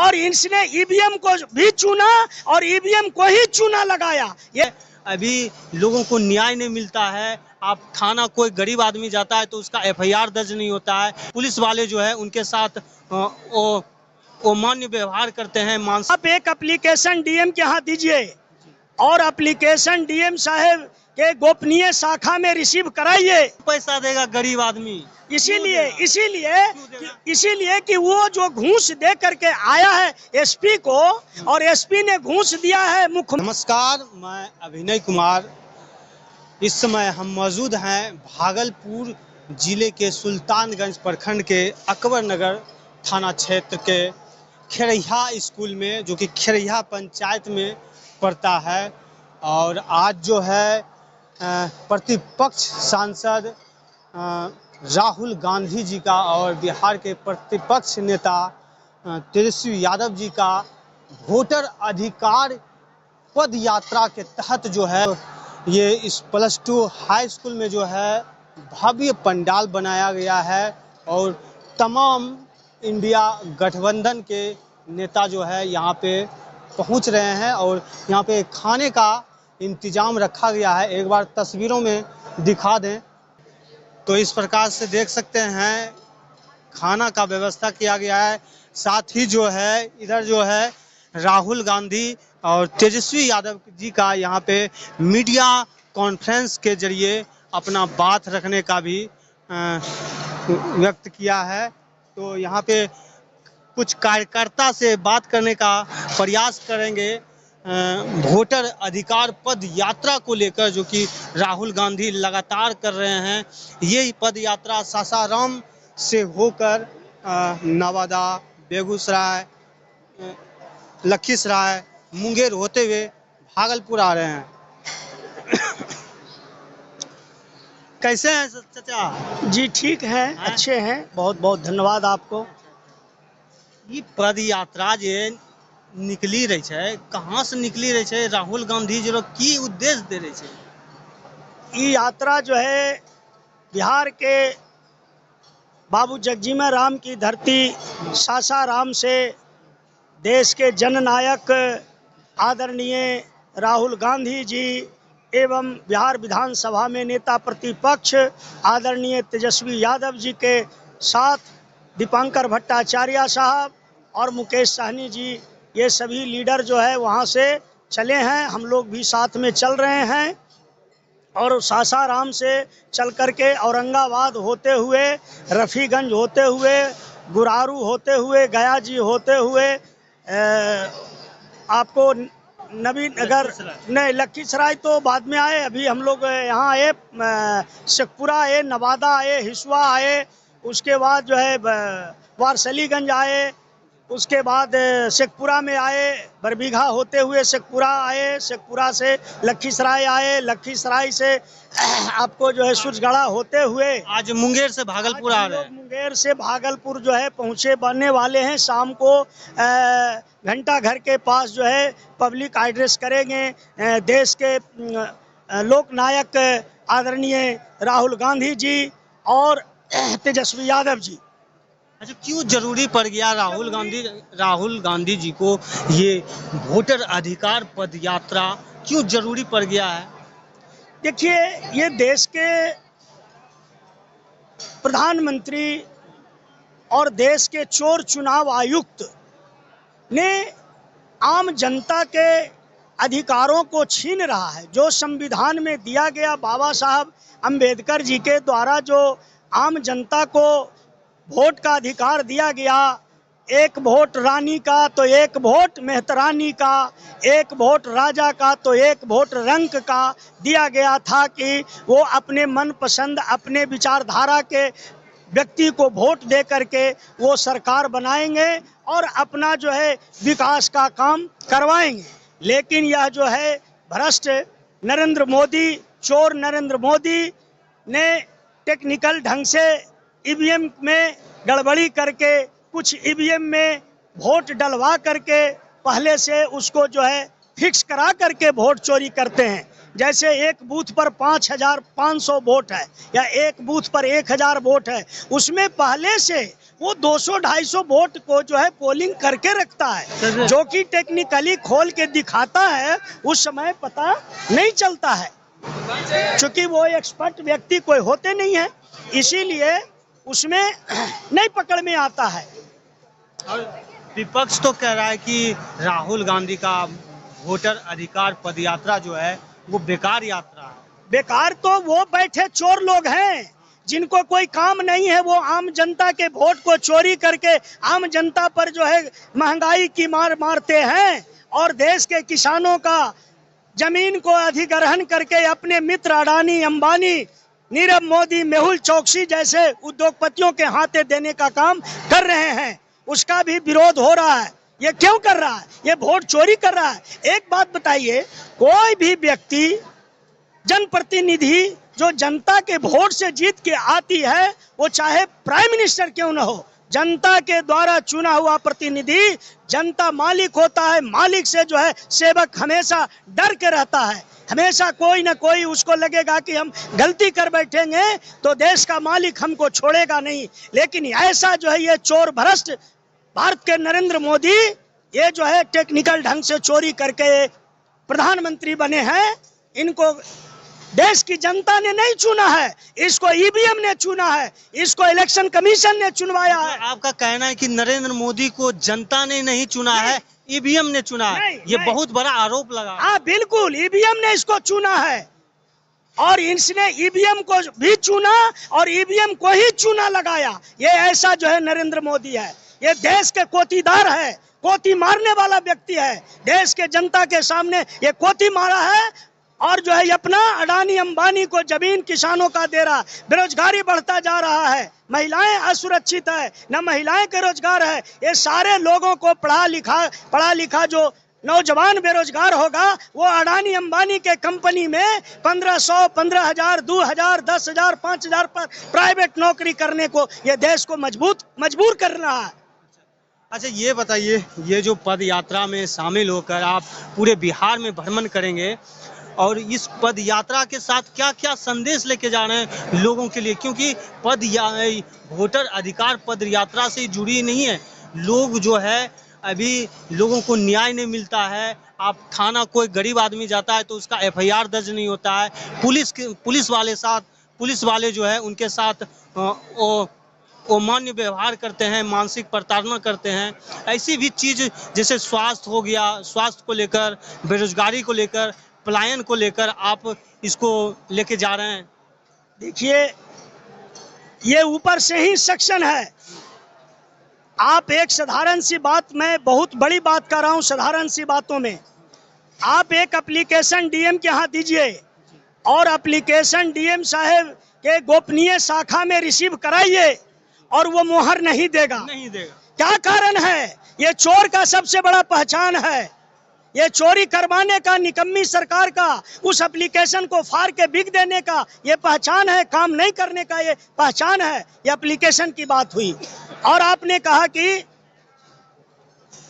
और इसने ईवीएम को भी चुना और ईवीएम को ही चुना लगाया। ये अभी लोगों को न्याय नहीं मिलता है। आप थाना, कोई गरीब आदमी जाता है तो उसका एफआईआर दर्ज नहीं होता है। पुलिस वाले जो है उनके साथ वो मान्य व्यवहार करते हैं। आप एक एप्लीकेशन डीएम के यहाँ दीजिए और एप्लीकेशन डीएम साहब के गोपनीय शाखा में रिसीव कराइए। पैसा देगा गरीब आदमी, इसीलिए कि वो जो घूस दे करके आया है एसपी को और एसपी ने घूस दिया है मुख्य। नमस्कार, मैं अभिनय कुमार। इस समय हम मौजूद हैं भागलपुर जिले के सुल्तानगंज प्रखंड के अकबर नगर थाना क्षेत्र के खेरैया स्कूल में, जो कि खेरैया पंचायत में पड़ता है। और आज जो है प्रतिपक्ष सांसद राहुल गांधी जी का और बिहार के प्रतिपक्ष नेता तेजस्वी यादव जी का वोटर अधिकार पद यात्रा के तहत जो है ये इस +2 हाई स्कूल में जो है भव्य पंडाल बनाया गया है। और तमाम इंडिया गठबंधन के नेता जो है यहाँ पे पहुँच रहे हैं और यहाँ पे खाने का इंतजाम रखा गया है। एक बार तस्वीरों में दिखा दें तो इस प्रकार से देख सकते हैं खाना का व्यवस्था किया गया है। साथ ही जो है इधर जो है राहुल गांधी और तेजस्वी यादव जी का यहाँ पे मीडिया कॉन्फ्रेंस के जरिए अपना बात रखने का भी व्यक्त किया है। तो यहाँ पे कुछ कार्यकर्ता से बात करने का प्रयास करेंगे वोटर अधिकार पद यात्रा को लेकर, जो कि राहुल गांधी लगातार कर रहे हैं। ये पद यात्रा सासाराम से होकर नवादा, बेगूसराय, लखीसराय, मुंगेर होते हुए भागलपुर आ रहे हैं। कैसे हैं चाचा? जी ठीक है, अच्छे हैं, बहुत बहुत धन्यवाद आपको। ये पद यात्रा जे निकली रही है, कहाँ से निकली रही है? राहुल गांधी जी की उद्देश्य दे रही है? ये यात्रा जो है बिहार के बाबू जगजीवन राम की धरती सासाराम से देश के जननायक आदरणीय राहुल गांधी जी एवं बिहार विधानसभा में नेता प्रतिपक्ष आदरणीय तेजस्वी यादव जी के साथ दीपांकर भट्टाचार्य साहब और मुकेश सहनी जी, ये सभी लीडर जो है वहाँ से चले हैं। हम लोग भी साथ में चल रहे हैं और सासाराम से चल करके औरंगाबाद होते हुए, रफ़ीगंज होते हुए, गुरारू होते हुए, गया जी होते हुए आपको नवीन नगर नहीं, लखीसराय तो बाद में आए। अभी हम लोग यहाँ आए, शेखपुरा आए, नवादा आए, हिसुआ आए, उसके बाद जो है वारसलीगंज आए, उसके बाद शेखपुरा में आए, बरबीघा होते हुए शेखपुरा आए, शेखपुरा से लखीसराय आए, लखीसराय से आपको जो है सूरजगढ़ा होते हुए आज मुंगेर से भागलपुर आ रहे हैं। मुंगेर से भागलपुर जो है पहुँचे बनने वाले हैं। शाम को घंटा घर के पास जो है पब्लिक एड्रेस करेंगे। देश के लोकनायक आदरणीय राहुल गांधी जी और तेजस्वी यादव जी। अच्छा, क्यों जरूरी पड़ गया राहुल गांधी जी को ये वोटर अधिकार पद यात्रा क्यों जरूरी पड़ गया है? देखिए, ये देश के प्रधानमंत्री और देश के चोर चुनाव आयुक्त ने आम जनता के अधिकारों को छीन रहा है। जो संविधान में दिया गया बाबा साहब अंबेडकर जी के द्वारा जो आम जनता को वोट का अधिकार दिया गया, एक वोट रानी का तो एक वोट मेहतरानी का, एक वोट राजा का तो एक वोट रंक का दिया गया था कि वो अपने मनपसंद, अपने विचारधारा के व्यक्ति को वोट दे करके वो सरकार बनाएंगे और अपना जो है विकास का काम करवाएंगे। लेकिन यह जो है भ्रष्ट नरेंद्र मोदी, चोर नरेंद्र मोदी ने टेक्निकल ढंग से ईवीएम में गड़बड़ी करके कुछ ईवीएम में वोट डलवा करके पहले से उसको जो है फिक्स करा करके वोट चोरी करते हैं। जैसे एक बूथ पर 5,500 वोट है या एक बूथ पर 1,000 वोट है, उसमें पहले से वो 200-250 वोट को जो है पोलिंग करके रखता है, जो कि टेक्निकली खोल के दिखाता है उस समय पता नहीं चलता है, क्योंकि वो एक्सपर्ट व्यक्ति कोई होते नहीं है, इसीलिए उसमें नहीं पकड़ में आता है। और विपक्ष तो कह रहा है कि राहुल गांधी का वोटर अधिकार पदयात्रा जो है वो बेकार यात्रा है। बेकार तो वो बैठे चोर लोग हैं जिनको कोई काम नहीं है, वो आम जनता के वोट को चोरी करके आम जनता पर जो है महंगाई की मार मारते हैं और देश के किसानों का जमीन को अधिग्रहण करके अपने मित्र अडानी, अंबानी, नीरव मोदी, मेहुल चौकसी जैसे उद्योगपतियों के हाथे देने का काम कर रहे हैं। उसका भी विरोध हो रहा है। ये क्यों कर रहा है? ये वोट चोरी कर रहा है। एक बात बताइए, कोई भी व्यक्ति, जनप्रतिनिधि जो जनता के वोट से जीत के आती है, वो चाहे प्राइम मिनिस्टर क्यों न हो, जनता के द्वारा चुना हुआ प्रतिनिधि, जनता मालिक होता है। मालिक से जो है सेवक हमेशा डर के रहता है। हमेशा कोई ना कोई उसको लगेगा कि हम गलती कर बैठेंगे तो देश का मालिक हमको छोड़ेगा नहीं। लेकिन ऐसा जो है ये चोर भ्रष्ट भारत के नरेंद्र मोदी, ये जो है टेक्निकल ढंग से चोरी करके प्रधानमंत्री बने हैं। इनको देश की जनता ने नहीं चुना है, इसको ईवीएम ने चुना है, इसको इलेक्शन कमीशन ने चुनवाया है। आपका कहना है कि नरेंद्र मोदी को जनता ने नहीं चुना है, ईवीएम ने चुना है। ये बहुत बड़ा आरोप लगा। हाँ बिल्कुल, ईवीएम ने इसको चुना है और इसने ईवीएम को भी चुना और ईवीएम को ही चुना लगाया। ये ऐसा जो है नरेंद्र मोदी है, ये देश के कोतीदार है, कोती मारने वाला व्यक्ति है। देश के जनता के सामने ये कोती मारा है और जो है अपना अडानी अंबानी को जमीन किसानों का दे रहा। बेरोजगारी बढ़ता जा रहा है, महिलाएं असुरक्षित है, न महिलाएं के रोजगार है। ये सारे लोगों को पढ़ा लिखा जो नौजवान बेरोजगार होगा, वो अडानी अंबानी के कंपनी में 1500, 15,000, 2,000, 10,000, 5,000 पर प्राइवेट नौकरी करने को ये देश को मजबूर कर रहा है। अच्छा ये बताइए, ये जो पद यात्रा में शामिल होकर आप पूरे बिहार में भ्रमण करेंगे और इस पद यात्रा के साथ क्या क्या संदेश लेके जा रहे हैं लोगों के लिए? क्योंकि वोटर अधिकार पद यात्रा से जुड़ी नहीं है। लोग जो है अभी लोगों को न्याय नहीं मिलता है। आप थाना, कोई गरीब आदमी जाता है तो उसका एफआईआर दर्ज नहीं होता है। पुलिस वाले जो है उनके साथ अमान्य व्यवहार करते हैं, मानसिक प्रताड़ना करते हैं। ऐसी भी चीज़ जैसे स्वास्थ्य हो गया, स्वास्थ्य को लेकर, बेरोजगारी को लेकर, पलायन को लेकर आप इसको लेके जा रहे हैं। देखिए, ये ऊपर से ही सेक्शन है। आप एक साधारण सी बात, मैं बहुत बड़ी बात कर रहा हूँ साधारण सी बातों में। आप एक एप्लीकेशन डीएम के यहाँ दीजिए और एप्लीकेशन डीएम साहब के गोपनीय शाखा में रिसीव कराइए और वो मोहर नहीं देगा। क्या कारण है? ये चोर का सबसे बड़ा पहचान है। ये चोरी करवाने का, निकम्मी सरकार का, उस एप्लीकेशन को फाड़ के बिक देने का ये पहचान है, काम नहीं करने का ये पहचान है। ये एप्लीकेशन की बात हुई और आपने कहा कि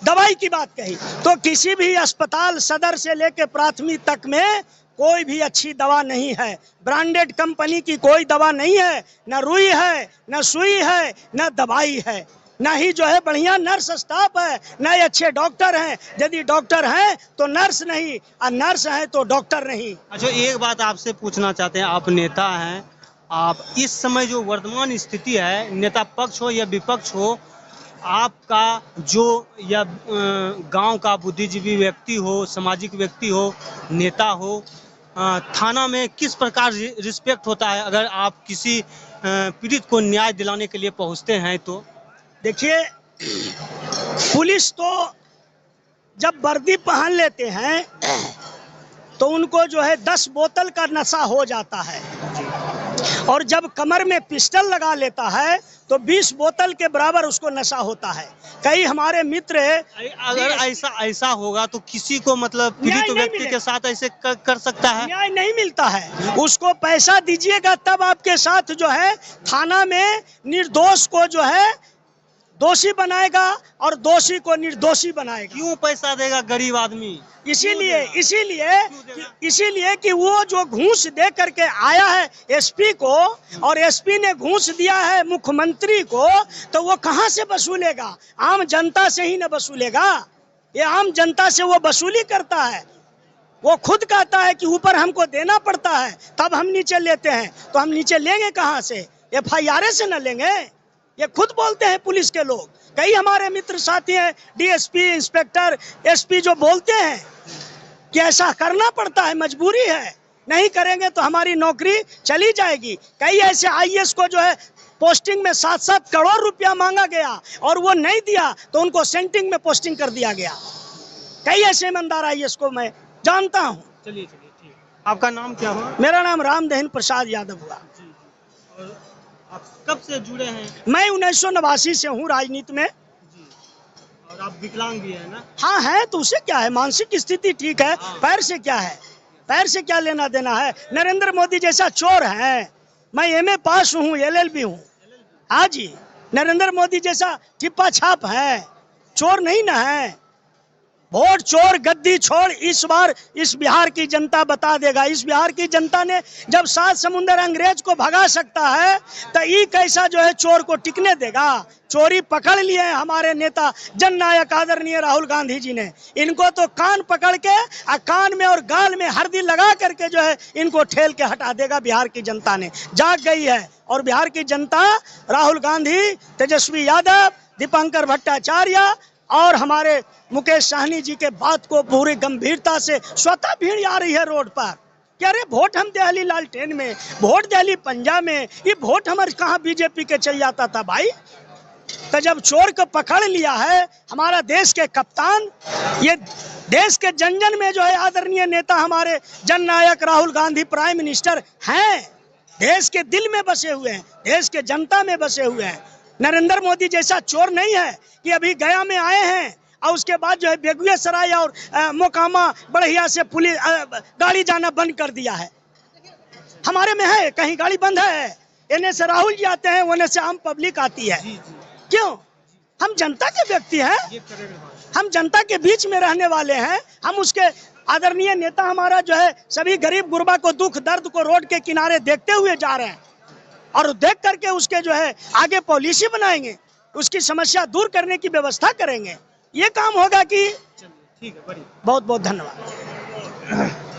दवाई की बात कही, तो किसी भी अस्पताल सदर से लेकर प्राथमिक तक में कोई भी अच्छी दवा नहीं है। ब्रांडेड कंपनी की कोई दवा नहीं है, न रुई है, न सुई है, न दवाई है, न ही जो है बढ़िया नर्स स्टाफ है, न ही अच्छे डॉक्टर हैं। यदि डॉक्टर हैं तो नर्स नहीं, और नर्स हैं तो डॉक्टर नहीं। अच्छा एक बात आपसे पूछना चाहते हैं, आप नेता हैं, आप इस समय जो वर्तमान स्थिति है, नेता पक्ष हो या विपक्ष हो, आपका जो या गांव का बुद्धिजीवी व्यक्ति हो, सामाजिक व्यक्ति हो, नेता हो, थाना में किस प्रकार रिस्पेक्ट होता है अगर आप किसी पीड़ित को न्याय दिलाने के लिए पहुंचते हैं तो? देखिए, पुलिस तो जब वर्दी पहन लेते हैं तो उनको जो है 10 बोतल का नशा हो जाता है और जब कमर में पिस्टल लगा लेता है तो 20 बोतल के बराबर उसको नशा होता है। कई हमारे मित्र, अगर ऐसा होगा तो किसी को मतलब पीड़ित व्यक्ति के साथ ऐसे कर सकता है? न्याय नहीं मिलता है। उसको पैसा दीजिएगा तब आपके साथ जो है थाना में निर्दोष को जो है दोषी बनाएगा और दोषी को निर्दोषी बनाएगा। क्यों पैसा देगा गरीब आदमी? इसीलिए कि वो जो घूस दे करके आया है एसपी को और एसपी ने घूस दिया है मुख्यमंत्री को, तो वो कहां से वसूलेगा? आम जनता से ही न वसूलेगा। ये आम जनता से वो वसूली करता है। वो खुद कहता है कि ऊपर हमको देना पड़ता है तब हम नीचे लेते हैं, तो हम नीचे लेंगे कहां से? FIR से न लेंगे। ये खुद बोलते हैं पुलिस के लोग। कई हमारे मित्र साथी हैं, DSP, इंस्पेक्टर, SP जो बोलते हैं कि ऐसा करना पड़ता है, मजबूरी है, नहीं करेंगे तो हमारी नौकरी चली जाएगी। कई ऐसे IAS को जो है पोस्टिंग में 7-7 करोड़ रुपया मांगा गया और वो नहीं दिया तो उनको सेंटिंग में पोस्टिंग कर दिया गया। कई ऐसे ईमानदार IAS को मैं जानता हूँ। चलिए ठीक। आपका नाम क्या हुआ? मेरा नाम रामदहन प्रसाद यादव हुआ। और आप कब से जुड़े हैं? मैं 1989 से हूँ राजनीति में। जी। और आप विकलांग भी है ना? हाँ है, तो उसे क्या है, मानसिक स्थिति ठीक है। पैर से क्या है, पैर से क्या लेना देना है? नरेंद्र मोदी जैसा चोर है, मैं MA पास हूँ, LLB हूँ। हाँ जी, नरेंद्र मोदी जैसा टिप्पा छाप है, चोर नहीं ना है। वोट चोर गद्दी छोड़, इस बार इस बिहार की जनता बता देगा। इस बिहार की जनता ने जब 7 समुंदर अंग्रेज को भगा सकता है तो ये कैसा जो है चोर को टिकने देगा? चोरी पकड़ लिए हैं हमारे नेता जननायक आदरणीय राहुल गांधी जी ने। इनको तो कान पकड़ के कान में और गाल में हरदी लगा करके जो है इनको ठेल के हटा देगा। बिहार की जनता ने जाग गई है और बिहार की जनता राहुल गांधी, तेजस्वी यादव, दीपंकर भट्टाचार्य और हमारे मुकेश साहनी जी के बात को पूरी गंभीरता से स्वतः भीड़ आ रही है रोड पर कि अरे वोट हम दिल्ली लालटेन में, वोट दिल्ली पंजाब में, ये वोट हमारे कहाँ BJP के चल जाता था भाई। तो जब चोर को पकड़ लिया है हमारा देश के कप्तान, ये देश के जन जन में जो है आदरणीय नेता हमारे जननायक राहुल गांधी प्राइम मिनिस्टर हैं, देश के दिल में बसे हुए हैं, देश के जनता में बसे हुए हैं। नरेंद्र मोदी जैसा चोर नहीं है कि अभी गया में आए हैं और उसके बाद जो है बेगूसराय और मोकामा बढ़िया से पुलिस गाड़ी जाना बंद कर दिया है। हमारे में है कहीं गाड़ी बंद है, इन्हें से राहुल जी आते हैं, उन्हें से आम पब्लिक आती है। क्यों? हम जनता के व्यक्ति हैं, हम जनता के बीच में रहने वाले हैं। हम उसके आदरणीय नेता हमारा जो है सभी गरीब गुरबा को दुख दर्द को रोड के किनारे देखते हुए जा रहे हैं और देख करके उसके जो है आगे पॉलिसी बनाएंगे, उसकी समस्या दूर करने की व्यवस्था करेंगे। ये काम होगा कि? ठीक है, बढ़िया। बहुत बहुत धन्यवाद।